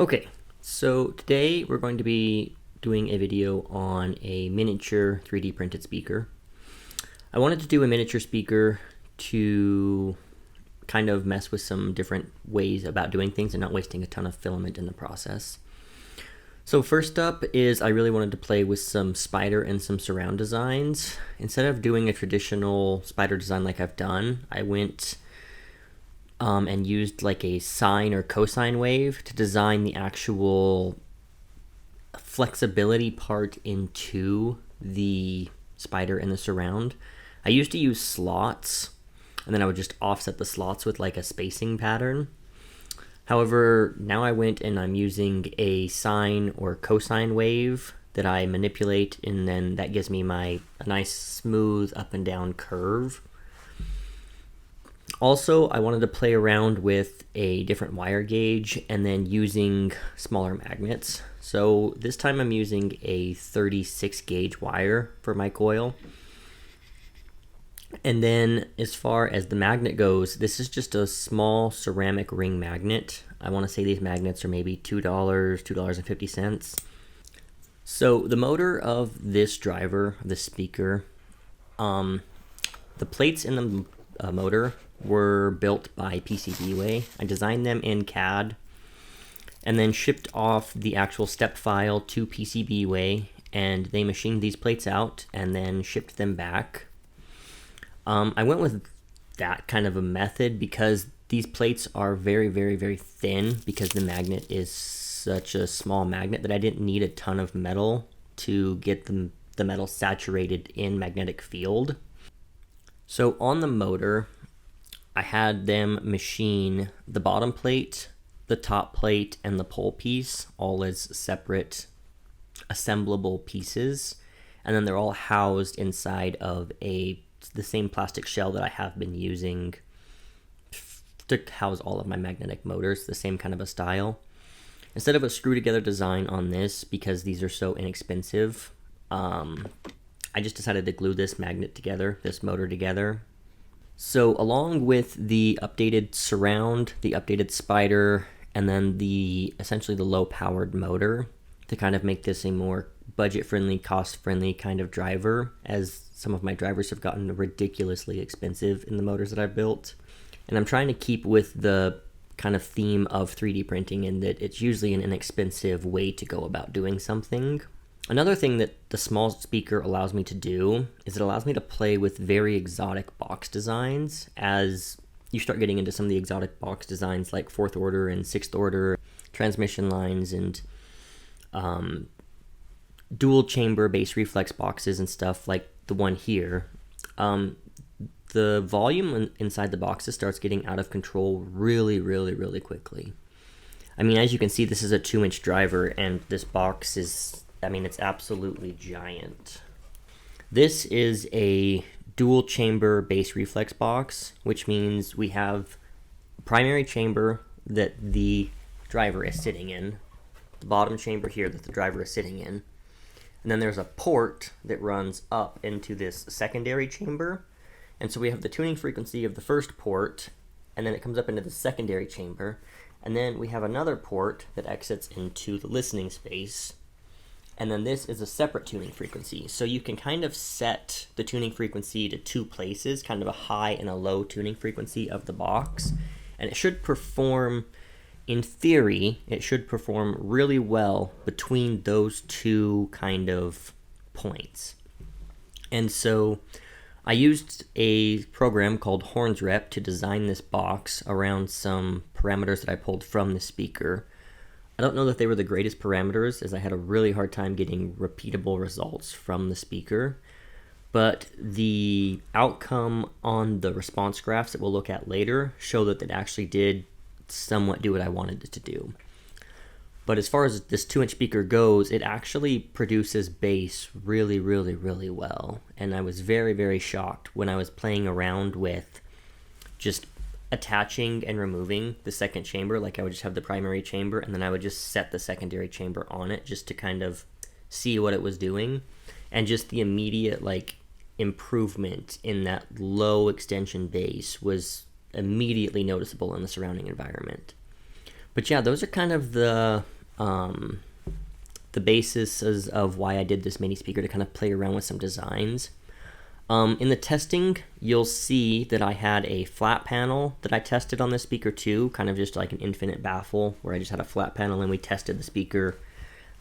Okay, so today we're going to be doing a video on a miniature 3D printed speaker. I wanted to do a miniature speaker to kind of mess with some different ways about doing things and not wasting a ton of filament in the process. So first up is I really wanted to play with some spider and some surround designs. Instead of doing a traditional spider design like I've done, I went and used like a sine or cosine wave to design the actual flexibility part into the spider and the surround. I used to use slots, and then I would just offset the slots with like a spacing pattern. However, now I went and I'm using a sine or cosine wave that I manipulate, and then that gives me a nice smooth up and down curve. Also, I wanted to play around with a different wire gauge and then using smaller magnets. So this time I'm using a 36 gauge wire for my coil. And then as far as the magnet goes, this is just a small ceramic ring magnet. I want to say these magnets are maybe $2, $2.50. So the motor of this driver, the speaker, the plates in the motor were built by PCBway. I designed them in CAD and then shipped off the actual step file to PCBway, and they machined these plates out and then shipped them back. I went with that kind of a method because these plates are very, very, very thin because the magnet is such a small magnet that I didn't need a ton of metal to get the metal saturated in magnetic field. So on the motor, I had them machine the bottom plate, the top plate, and the pole piece all as separate assemblable pieces, and then they're all housed inside of the same plastic shell that I have been using to house all of my magnetic motors, the same kind of a style. Instead of a screw together design on this, because these are so inexpensive, I just decided to glue this magnet together, this motor together. So along with the updated surround, the updated spider, and then essentially the low-powered motor to kind of make this a more budget-friendly, cost-friendly kind of driver, as some of my drivers have gotten ridiculously expensive in the motors that I've built. And I'm trying to keep with the kind of theme of 3D printing in that it's usually an inexpensive way to go about doing something. Another thing that the small speaker allows me to do is it allows me to play with very exotic box designs. As you start getting into some of the exotic box designs like 4th order and 6th order transmission lines and dual chamber base reflex boxes and stuff like the one here, the volume inside the boxes starts getting out of control really, really, really quickly. I mean, as you can see, this is a 2-inch driver, and this box is, it's absolutely giant. This is a dual chamber base reflex box, which means we have a primary chamber that the driver is sitting in, the bottom chamber here that the driver is sitting in, and then there's a port that runs up into this secondary chamber. And so we have the tuning frequency of the first port, and then it comes up into the secondary chamber, and then we have another port that exits into the listening space. And then this is a separate tuning frequency. So you can kind of set the tuning frequency to 2 places, kind of a high and a low tuning frequency of the box. And it should perform, in theory, it should perform really well between those 2 kind of points. And so I used a program called HornsRep to design this box around some parameters that I pulled from the speaker. I don't know that they were the greatest parameters, as I had a really hard time getting repeatable results from the speaker, but the outcome on the response graphs that we'll look at later show that it actually did somewhat do what I wanted it to do. But as far as this 2-inch speaker goes, it actually produces bass really, really, really well. And I was very, very shocked when I was playing around with just attaching and removing the second chamber. Like I would just have the primary chamber, and then I would just set the secondary chamber on it just to kind of see what it was doing. And just the immediate improvement in that low extension bass was immediately noticeable in the surrounding environment. But yeah, those are kind of the the basis of why I did this mini speaker, to kind of play around with some designs. In the testing, you'll see that I had a flat panel that I tested on this speaker too, kind of just like an infinite baffle, where I just had a flat panel and we tested the speaker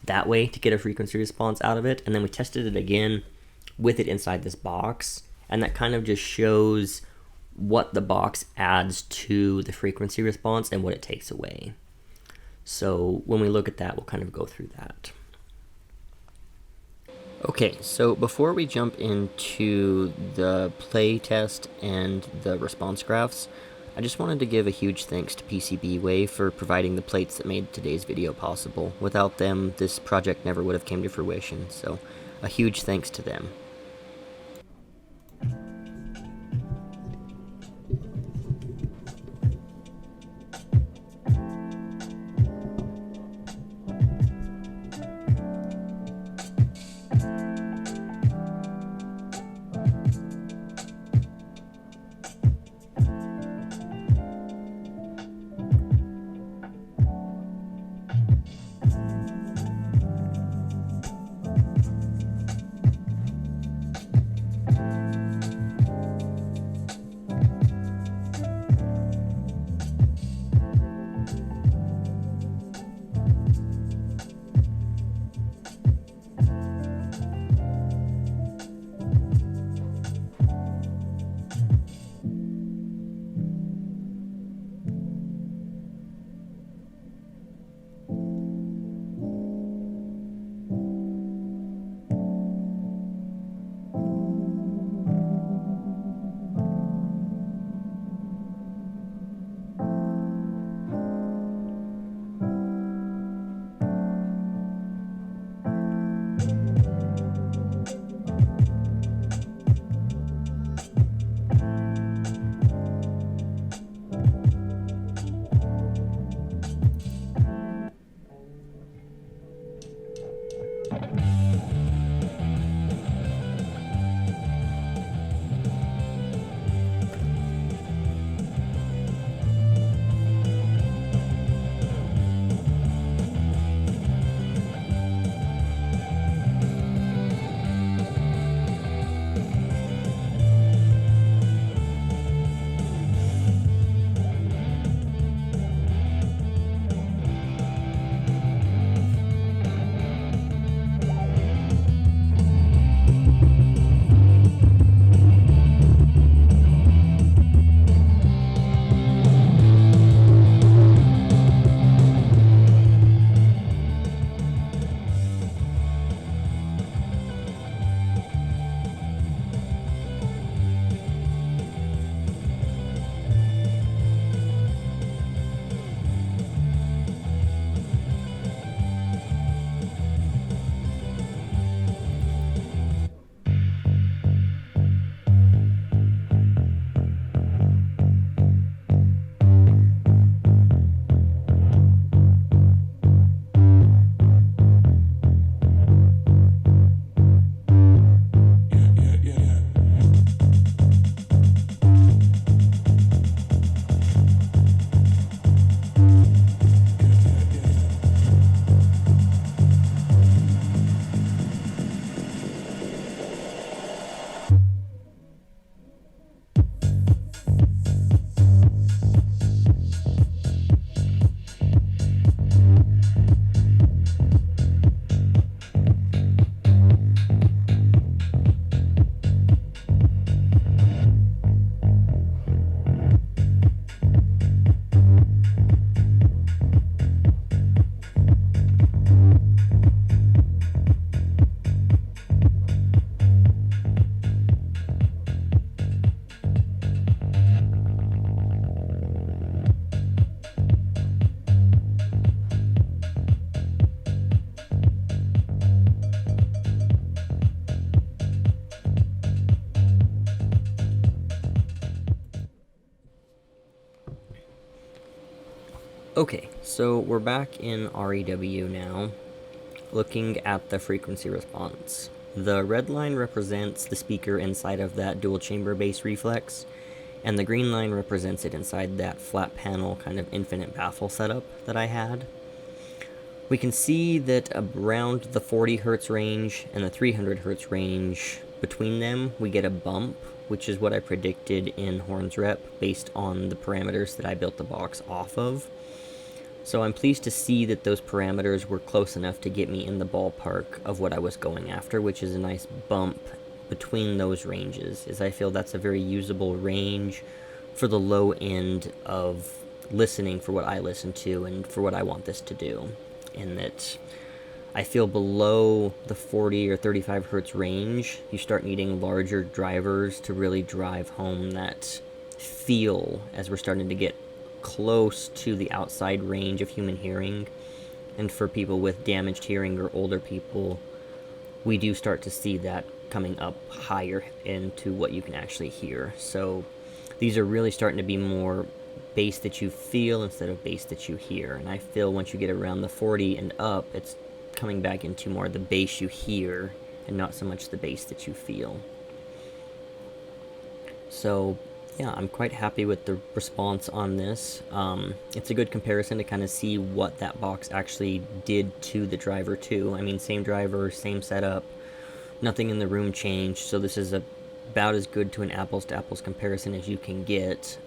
that way to get a frequency response out of it. And then we tested it again with it inside this box, and that kind of just shows what the box adds to the frequency response and what it takes away. So when we look at that, we'll kind of go through that. Okay, so before we jump into the play test and the response graphs, I just wanted to give a huge thanks to PCBway for providing the plates that made today's video possible. Without them, this project never would have came to fruition, so a huge thanks to them. Okay, so we're back in REW now, looking at the frequency response. The red line represents the speaker inside of that dual chamber bass reflex, and the green line represents it inside that flat panel kind of infinite baffle setup that I had. We can see that around the 40 hertz range and the 300 hertz range, between them we get a bump, which is what I predicted in Horns Rep based on the parameters that I built the box off of. So I'm pleased to see that those parameters were close enough to get me in the ballpark of what I was going after, which is a nice bump between those ranges, as I feel that's a very usable range for the low end of listening for what I listen to and for what I want this to do. In that I feel below the 40 or 35 hertz range, you start needing larger drivers to really drive home that feel as we're starting to get close to the outside range of human hearing. And for people with damaged hearing or older people, we do start to see that coming up higher into what you can actually hear. So these are really starting to be more bass that you feel instead of bass that you hear. And I feel once you get around the 40 and up, it's coming back into more the bass you hear and not so much the bass that you feel. So yeah, I'm quite happy with the response on this. It's a good comparison to kind of see what that box actually did to the driver too. I mean, same driver, same setup, nothing in the room changed, so this is about as good to an apples to apples comparison as you can get.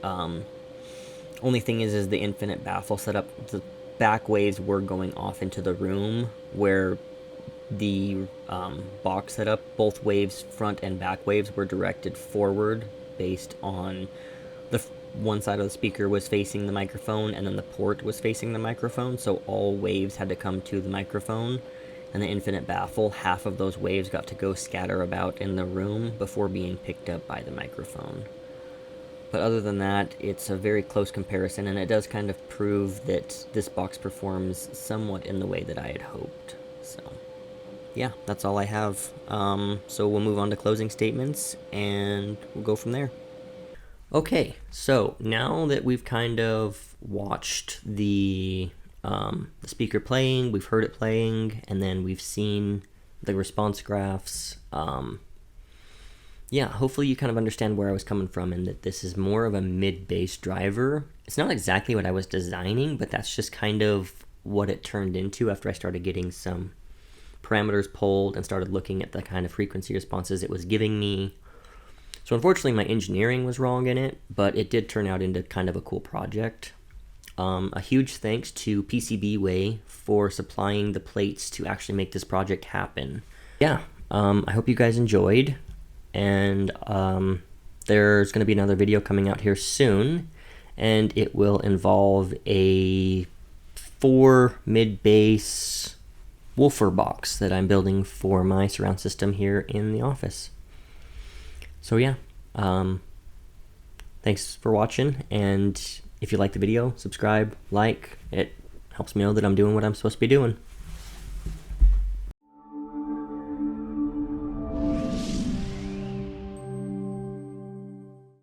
Only thing is the infinite baffle setup. The back waves were going off into the room, where the box setup, both waves, front and back waves, were directed forward based on the one side of the speaker was facing the microphone and then the port was facing the microphone, so all waves had to come to the microphone. And the infinite baffle, half of those waves got to go scatter about in the room before being picked up by the microphone. But other than that, it's a very close comparison, and it does kind of prove that this box performs somewhat in the way that I had hoped. So yeah, that's all I have. So we'll move on to closing statements, and we'll go from there. Okay, so now that we've kind of watched the speaker playing, we've heard it playing, and then we've seen the response graphs, yeah, hopefully you kind of understand where I was coming from and that this is more of a mid-bass driver. It's not exactly what I was designing, but that's just kind of what it turned into after I started getting some parameters pulled and started looking at the kind of frequency responses it was giving me. So unfortunately my engineering was wrong in it, but it did turn out into kind of a cool project. A huge thanks to PCBway for supplying the plates to actually make this project happen. Yeah, I hope you guys enjoyed, and there's going to be another video coming out here soon, and it will involve a 4 mid-bass woofer box that I'm building for my surround system here in the office. So yeah, thanks for watching, and if you like the video, subscribe, like. It helps me know that I'm doing what I'm supposed to be doing.